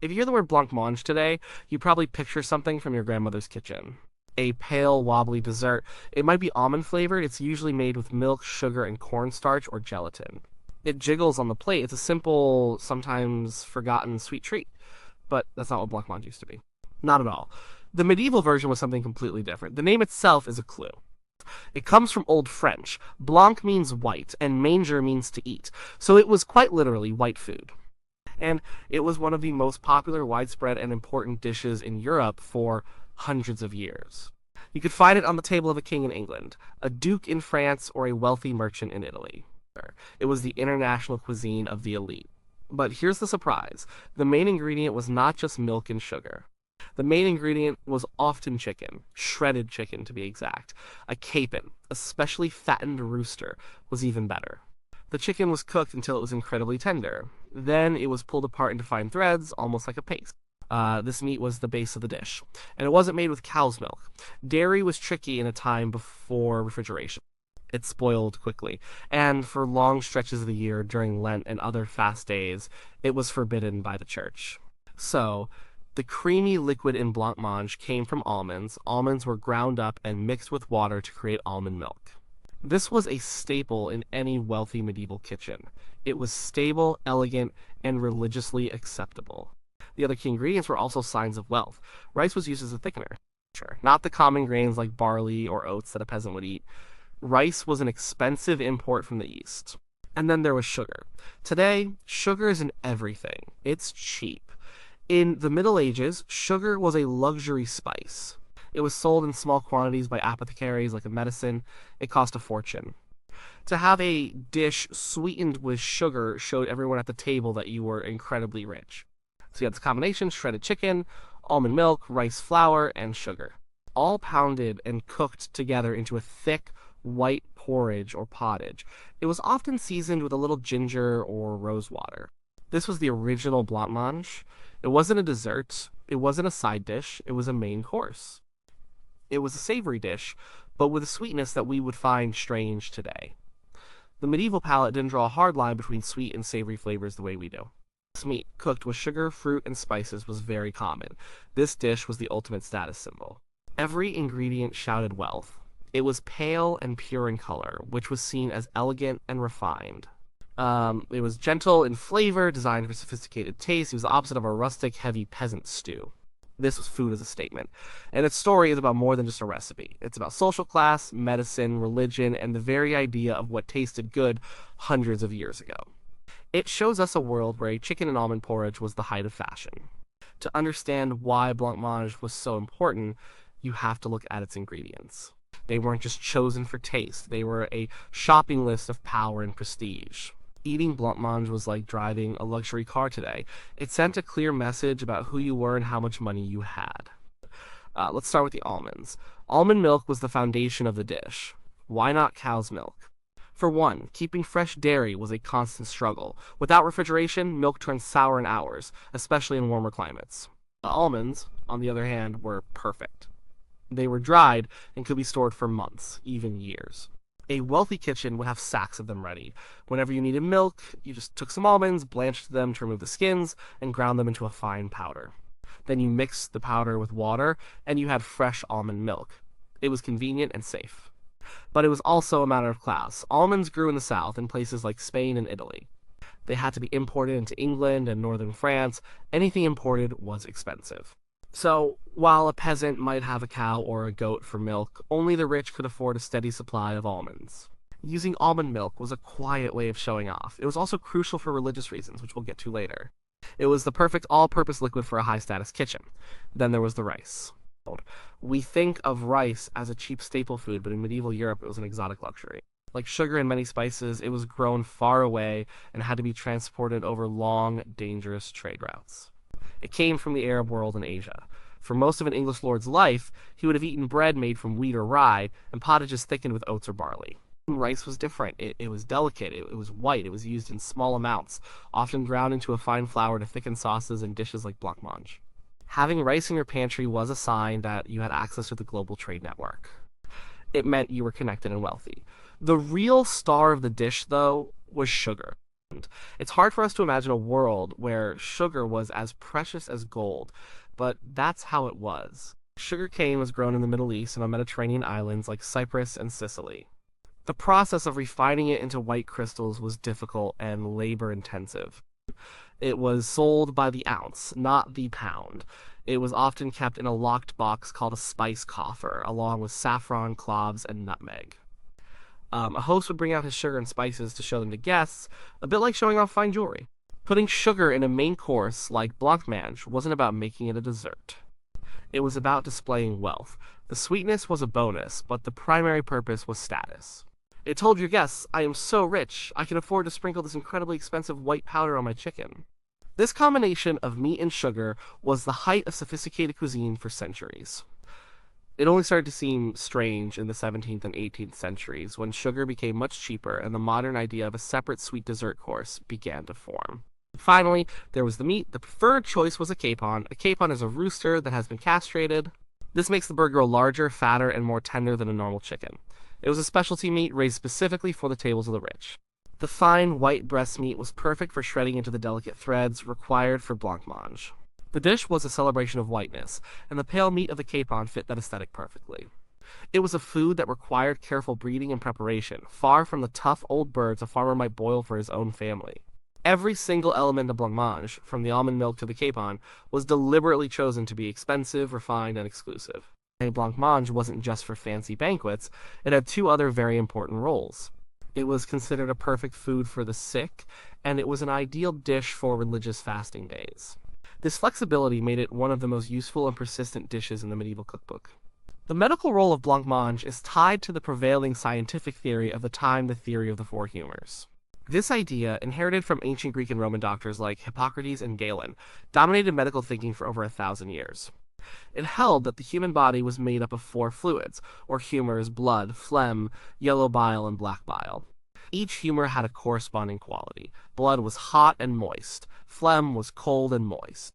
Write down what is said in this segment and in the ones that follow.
If you hear the word blancmange today, you probably picture something from your grandmother's kitchen. A pale, wobbly dessert. It might be almond flavored. It's usually made with milk, sugar, and cornstarch or gelatin. It jiggles on the plate. It's a simple, sometimes forgotten sweet treat. But that's not what blancmange used to be. Not at all. The medieval version was something completely different. The name itself is a clue. It comes from Old French. Blanc means white, and manger means to eat. So it was quite literally white food. And it was one of the most popular, widespread, and important dishes in Europe for hundreds of years. You could find it on the table of a king in England, a duke in France, or a wealthy merchant in Italy. It was the international cuisine of the elite. But here's the surprise. The main ingredient was not just milk and sugar. The main ingredient was often chicken, shredded chicken to be exact. A capon, a specially fattened rooster, was even better. The chicken was cooked until it was incredibly tender. Then it was pulled apart into fine threads, almost like a paste. This meat was the base of the dish, and it wasn't made with cow's milk. Dairy was tricky in a time before refrigeration. It spoiled quickly, and for long stretches of the year during Lent and other fast days, it was forbidden by the church. So, the creamy liquid in blancmange came from almonds. Almonds were ground up and mixed with water to create almond milk. This was a staple in any wealthy medieval kitchen. It was stable, elegant, and religiously acceptable. The other key ingredients were also signs of wealth. Rice was used as a thickener, not the common grains like barley or oats that a peasant would eat. Rice was an expensive import from the East. And then there was sugar. Today, sugar is in everything. It's cheap. In the Middle Ages, sugar was a luxury spice. It was sold in small quantities by apothecaries like a medicine. It cost a fortune. To have a dish sweetened with sugar showed everyone at the table that you were incredibly rich. So you had this combination: shredded chicken, almond milk, rice flour, and sugar, all pounded and cooked together into a thick, white porridge or pottage. It was often seasoned with a little ginger or rose water. This was the original blancmange. It wasn't a dessert. It wasn't a side dish. It was a main course. It was a savory dish, but with a sweetness that we would find strange today. The medieval palate didn't draw a hard line between sweet and savory flavors the way we do. This meat, cooked with sugar, fruit, and spices, was very common. This dish was the ultimate status symbol. Every ingredient shouted wealth. It was pale and pure in color, which was seen as elegant and refined. It was gentle in flavor, designed for sophisticated taste. It was the opposite of a rustic, heavy peasant stew. This was food as a statement. And its story is about more than just a recipe. It's about social class, medicine, religion, and the very idea of what tasted good hundreds of years ago. It shows us a world where a chicken and almond porridge was the height of fashion. To understand why blancmange was so important, you have to look at its ingredients. They weren't just chosen for taste. They were a shopping list of power and prestige. Eating blancmange was like driving a luxury car today. It sent a clear message about who you were and how much money you had. Let's start with the almonds. Almond milk was the foundation of the dish. Why not cow's milk? For one, keeping fresh dairy was a constant struggle. Without refrigeration, milk turned sour in hours, especially in warmer climates. The almonds, on the other hand, were perfect. They were dried and could be stored for months, even years. A wealthy kitchen would have sacks of them ready. Whenever you needed milk, you just took some almonds, blanched them to remove the skins, and ground them into a fine powder. Then you mixed the powder with water, and you had fresh almond milk. It was convenient and safe. But it was also a matter of class. Almonds grew in the south, in places like Spain and Italy. They had to be imported into England and northern France. Anything imported was expensive. So, while a peasant might have a cow or a goat for milk, only the rich could afford a steady supply of almonds. Using almond milk was a quiet way of showing off. It was also crucial for religious reasons, which we'll get to later. It was the perfect all-purpose liquid for a high-status kitchen. Then there was the rice. We think of rice as a cheap staple food, but in medieval Europe it was an exotic luxury. Like sugar and many spices, it was grown far away and had to be transported over long, dangerous trade routes. It came from the Arab world and Asia. For most of an English lord's life, he would have eaten bread made from wheat or rye, and pottages thickened with oats or barley. Rice was different. It was delicate. It was white. It was used in small amounts, often ground into a fine flour to thicken sauces and dishes like blancmange. Having rice in your pantry was a sign that you had access to the global trade network. It meant you were connected and wealthy. The real star of the dish, though, was sugar. It's hard for us to imagine a world where sugar was as precious as gold, but that's how it was. Sugar cane was grown in the Middle East and on Mediterranean islands like Cyprus and Sicily. The process of refining it into white crystals was difficult and labor intensive. It was sold by the ounce, not the pound. It was often kept in a locked box called a spice coffer, along with saffron, cloves, and nutmeg. A host would bring out his sugar and spices to show them to guests, a bit like showing off fine jewelry. Putting sugar in a main course like Blancmange wasn't about making it a dessert. It was about displaying wealth. The sweetness was a bonus, but the primary purpose was status. It told your guests, I am so rich, I can afford to sprinkle this incredibly expensive white powder on my chicken. This combination of meat and sugar was the height of sophisticated cuisine for centuries. It only started to seem strange in the 17th and 18th centuries when sugar became much cheaper and the modern idea of a separate sweet dessert course began to form. Finally, there was the meat. The preferred choice was a capon. A capon is a rooster that has been castrated. This makes the bird grow larger, fatter, and more tender than a normal chicken. It was a specialty meat raised specifically for the tables of the rich. The fine white breast meat was perfect for shredding into the delicate threads required for blancmange. The dish was a celebration of whiteness, and the pale meat of the capon fit that aesthetic perfectly. It was a food that required careful breeding and preparation, far from the tough old birds a farmer might boil for his own family. Every single element of blancmange, from the almond milk to the capon, was deliberately chosen to be expensive, refined, and exclusive. A blancmange wasn't just for fancy banquets, it had two other very important roles. It was considered a perfect food for the sick, and it was an ideal dish for religious fasting days. This flexibility made it one of the most useful and persistent dishes in the medieval cookbook. The medical role of blancmange is tied to the prevailing scientific theory of the time, the theory of the four humors. This idea, inherited from ancient Greek and Roman doctors like Hippocrates and Galen, dominated medical thinking for over 1,000 years. It held that the human body was made up of four fluids, or humors: blood, phlegm, yellow bile, and black bile. Each humor had a corresponding quality. Blood was hot and moist. Phlegm was cold and moist.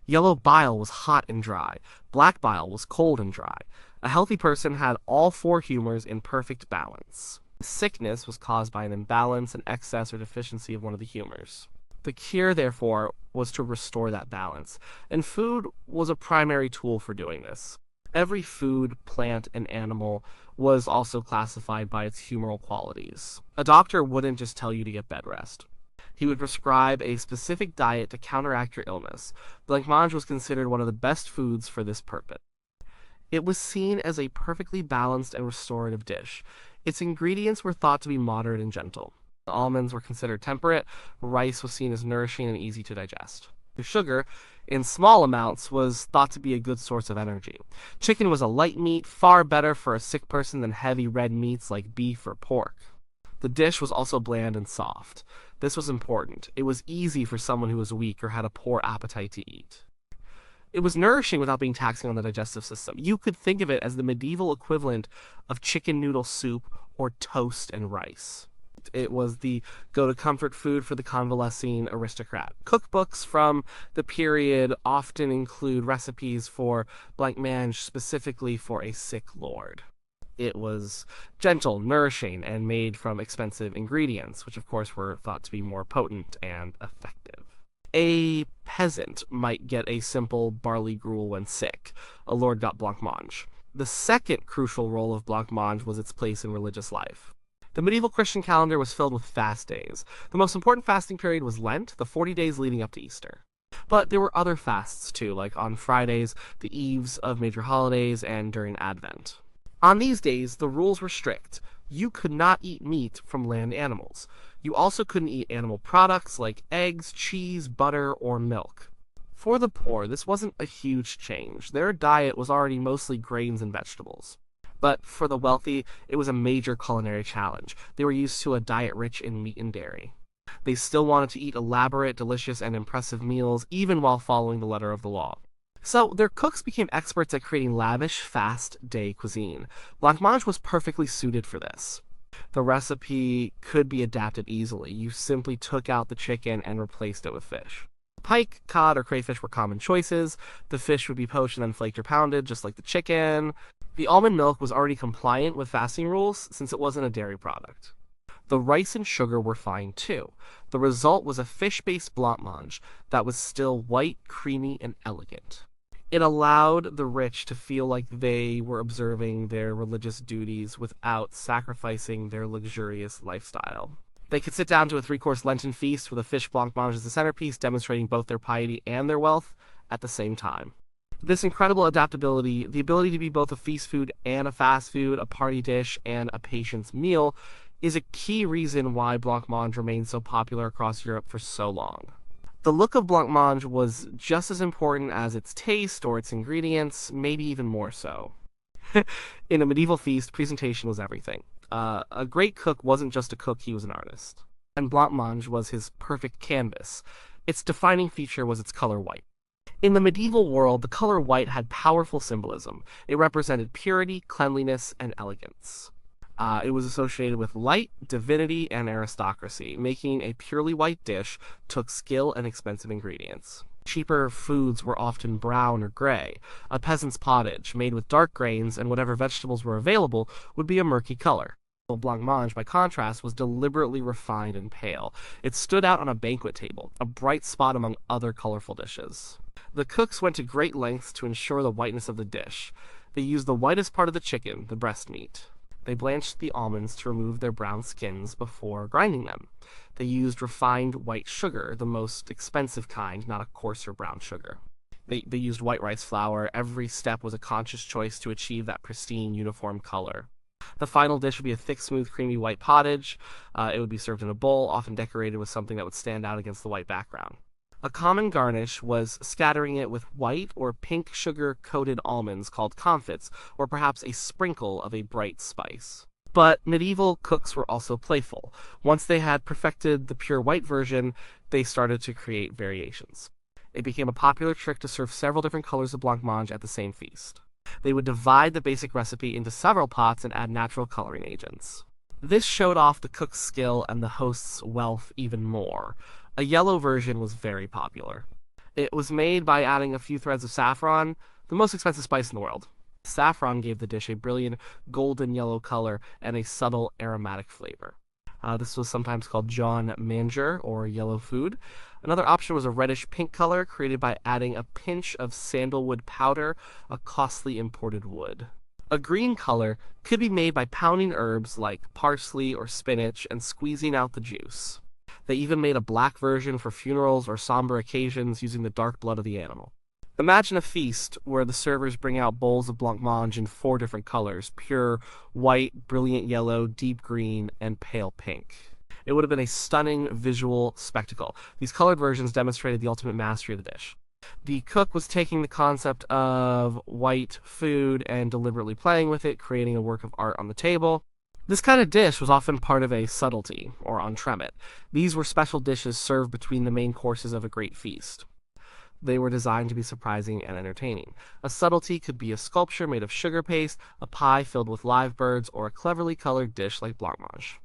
Yellow bile was hot and dry. Black bile was cold and dry. A healthy person had all four humors in perfect balance. Sickness was caused by an imbalance, an excess, or deficiency of one of the humors. The cure, therefore, was to restore that balance, and food was a primary tool for doing this. Every food, plant, and animal was also classified by its humoral qualities. A doctor wouldn't just tell you to get bed rest. He would prescribe a specific diet to counteract your illness. Blancmange was considered one of the best foods for this purpose. It was seen as a perfectly balanced and restorative dish. Its ingredients were thought to be moderate and gentle. The almonds were considered temperate. Rice was seen as nourishing and easy to digest. The sugar, in small amounts, was thought to be a good source of energy. Chicken was a light meat, far better for a sick person than heavy red meats like beef or pork. The dish was also bland and soft. This was important. It was easy for someone who was weak or had a poor appetite to eat. It was nourishing without being taxing on the digestive system. You could think of it as the medieval equivalent of chicken noodle soup or toast and rice. It was the go-to-comfort food for the convalescing aristocrat. Cookbooks from the period often include recipes for blancmange specifically for a sick lord. It was gentle, nourishing, and made from expensive ingredients, which of course were thought to be more potent and effective. A peasant might get a simple barley gruel when sick. A lord got blancmange. The second crucial role of blancmange was its place in religious life. The medieval Christian calendar was filled with fast days. The most important fasting period was Lent, the 40 days leading up to Easter. But there were other fasts too, like on Fridays, the eves of major holidays, and during Advent. On these days, the rules were strict. You could not eat meat from land animals. You also couldn't eat animal products like eggs, cheese, butter, or milk. For the poor, this wasn't a huge change. Their diet was already mostly grains and vegetables. But for the wealthy, it was a major culinary challenge. They were used to a diet rich in meat and dairy. They still wanted to eat elaborate, delicious, and impressive meals, even while following the letter of the law. So their cooks became experts at creating lavish, fast day cuisine. Blancmange was perfectly suited for this. The recipe could be adapted easily. You simply took out the chicken and replaced it with fish. Pike, cod, or crayfish were common choices. The fish would be poached and then flaked or pounded, just like the chicken. The almond milk was already compliant with fasting rules since it wasn't a dairy product. The rice and sugar were fine too. The result was a fish-based blancmange that was still white, creamy, and elegant. It allowed the rich to feel like they were observing their religious duties without sacrificing their luxurious lifestyle. They could sit down to a three-course Lenten feast with a fish blancmange as the centerpiece, demonstrating both their piety and their wealth at the same time. This incredible adaptability, the ability to be both a feast food and a fast food, a party dish and a patient's meal, is a key reason why blancmange remained so popular across Europe for so long. The look of blancmange was just as important as its taste or its ingredients, maybe even more so. In a medieval feast, presentation was everything. A great cook wasn't just a cook, he was an artist. And blancmange was his perfect canvas. Its defining feature was its color white. In the medieval world, the color white had powerful symbolism. It represented purity, cleanliness, and elegance. It was associated with light, divinity, and aristocracy. Making a purely white dish took skill and expensive ingredients. Cheaper foods were often brown or gray. A peasant's pottage, made with dark grains and whatever vegetables were available, would be a murky color. Blancmange, by contrast, was deliberately refined and pale. It stood out on a banquet table, a bright spot among other colorful dishes. The cooks went to great lengths to ensure the whiteness of the dish. They used the whitest part of the chicken, the breast meat. They blanched the almonds to remove their brown skins before grinding them. They used refined white sugar, the most expensive kind, not a coarser brown sugar. They used white rice flour. Every step was a conscious choice to achieve that pristine, uniform color. The final dish would be a thick, smooth, creamy white pottage. It would be served in a bowl, often decorated with something that would stand out against the white background. A common garnish was scattering it with white or pink sugar-coated almonds called comfits, or perhaps a sprinkle of a bright spice. But medieval cooks were also playful. Once they had perfected the pure white version, they started to create variations. It became a popular trick to serve several different colors of blancmange at the same feast. They would divide the basic recipe into several pots and add natural coloring agents. This showed off the cook's skill and the host's wealth even more. A yellow version was very popular. It was made by adding a few threads of saffron, the most expensive spice in the world. Saffron gave the dish a brilliant golden yellow color and a subtle aromatic flavor. This was sometimes called John Manger, or yellow food. Another option was a reddish pink color, created by adding a pinch of sandalwood powder, a costly imported wood. A green color could be made by pounding herbs like parsley or spinach and squeezing out the juice. They even made a black version for funerals or somber occasions using the dark blood of the animal. Imagine a feast where the servers bring out bowls of blancmange in 4 different colors: pure white, brilliant yellow, deep green, and pale pink. It would have been a stunning visual spectacle. These colored versions demonstrated the ultimate mastery of the dish. The cook was taking the concept of white food and deliberately playing with it, creating a work of art on the table. This kind of dish was often part of a subtlety, or entremet. These were special dishes served between the main courses of a great feast. They were designed to be surprising and entertaining. A subtlety could be a sculpture made of sugar paste, a pie filled with live birds, or a cleverly colored dish like blancmange.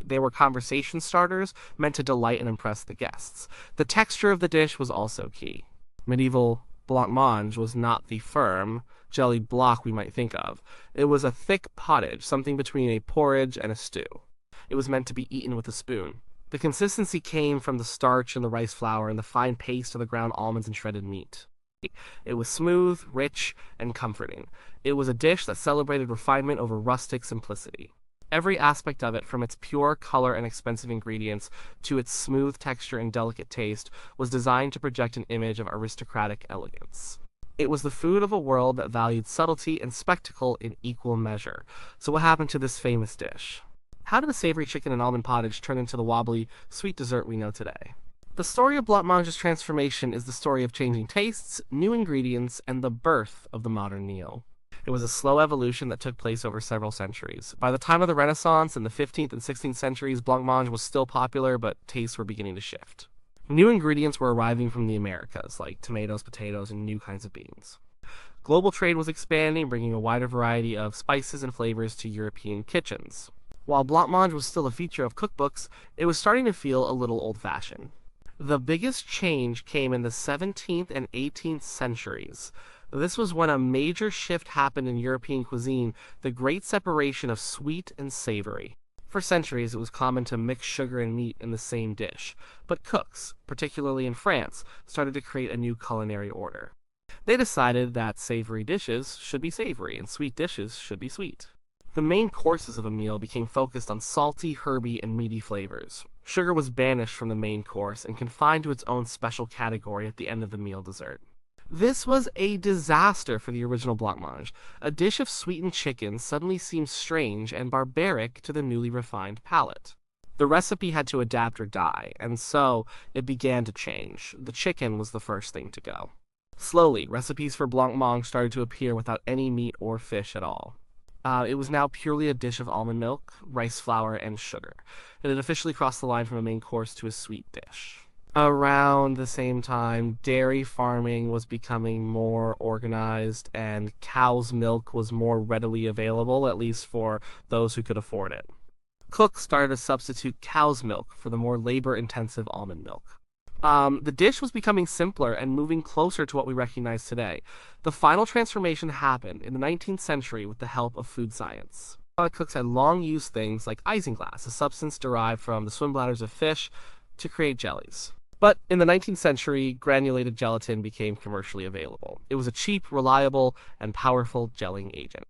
They were conversation starters meant to delight and impress the guests. The texture of the dish was also key. Medieval blancmange was not the firm, jellied block we might think of. It was a thick pottage, something between a porridge and a stew. It was meant to be eaten with a spoon. The consistency came from the starch in the rice flour and the fine paste of the ground almonds and shredded meat. It was smooth, rich, and comforting. It was a dish that celebrated refinement over rustic simplicity. Every aspect of it, from its pure color and expensive ingredients to its smooth texture and delicate taste, was designed to project an image of aristocratic elegance. It was the food of a world that valued subtlety and spectacle in equal measure. So what happened to this famous dish? How did the savory chicken and almond pottage turn into the wobbly, sweet dessert we know today? The story of blancmange's transformation is the story of changing tastes, new ingredients, and the birth of the modern meal. It was a slow evolution that took place over several centuries. By the time of the Renaissance in the 15th and 16th centuries, blancmange was still popular, but tastes were beginning to shift. New ingredients were arriving from the Americas, like tomatoes, potatoes, and new kinds of beans. Global trade was expanding, bringing a wider variety of spices and flavors to European kitchens. While blancmange was still a feature of cookbooks, it was starting to feel a little old-fashioned. The biggest change came in the 17th and 18th centuries. This was when a major shift happened in European cuisine, the great separation of sweet and savory. For centuries, it was common to mix sugar and meat in the same dish, but cooks, particularly in France, started to create a new culinary order. They decided that savory dishes should be savory and sweet dishes should be sweet. The main courses of a meal became focused on salty, herby, and meaty flavors. Sugar was banished from the main course and confined to its own special category at the end of the meal dessert. This was a disaster for the original blancmange. A dish of sweetened chicken suddenly seemed strange and barbaric to the newly refined palate. The recipe had to adapt or die, and so it began to change. The chicken was the first thing to go. Slowly, recipes for blancmange started to appear without any meat or fish at all. It was now purely a dish of almond milk, rice flour, and sugar. It had officially crossed the line from a main course to a sweet dish. Around the same time, dairy farming was becoming more organized, and cow's milk was more readily available, at least for those who could afford it. Cooks started to substitute cow's milk for the more labor-intensive almond milk. The dish was becoming simpler and moving closer to what we recognize today. The final transformation happened in the 19th century with the help of food science. Cooks had long used things like isinglass, a substance derived from the swim bladders of fish, to create jellies. But in the 19th century, granulated gelatin became commercially available. It was a cheap, reliable, and powerful gelling agent.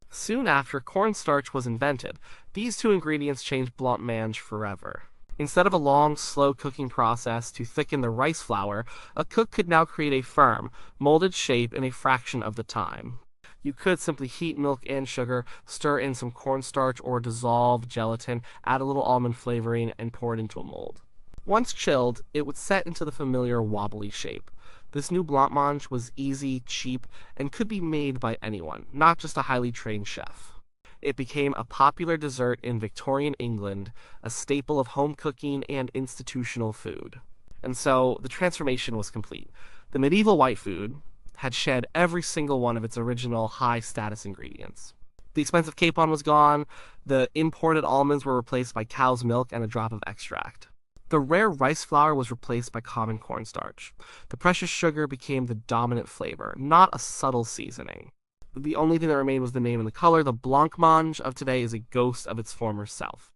Soon after cornstarch was invented, these two ingredients changed blancmange forever. Instead of a long, slow cooking process to thicken the rice flour, a cook could now create a firm, molded shape in a fraction of the time. You could simply heat milk and sugar, stir in some cornstarch or dissolve gelatin, add a little almond flavoring, and pour it into a mold. Once chilled, it would set into the familiar wobbly shape. This new blancmange was easy, cheap, and could be made by anyone, not just a highly trained chef. It became a popular dessert in Victorian England, a staple of home cooking and institutional food. And so the transformation was complete. The medieval white food had shed every single one of its original high-status ingredients. The expensive capon was gone, the imported almonds were replaced by cow's milk and a drop of extract. The rare rice flour was replaced by common cornstarch. The precious sugar became the dominant flavor, not a subtle seasoning. The only thing that remained was the name and the color. The blancmange of today is a ghost of its former self.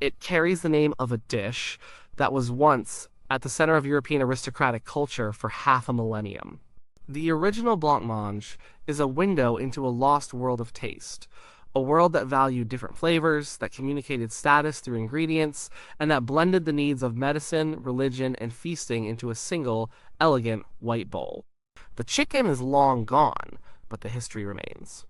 It carries the name of a dish that was once at the center of European aristocratic culture for half a millennium. The original blancmange is a window into a lost world of taste, a world that valued different flavors, that communicated status through ingredients, and that blended the needs of medicine, religion, and feasting into a single, elegant white bowl. The chicken is long gone, but the history remains.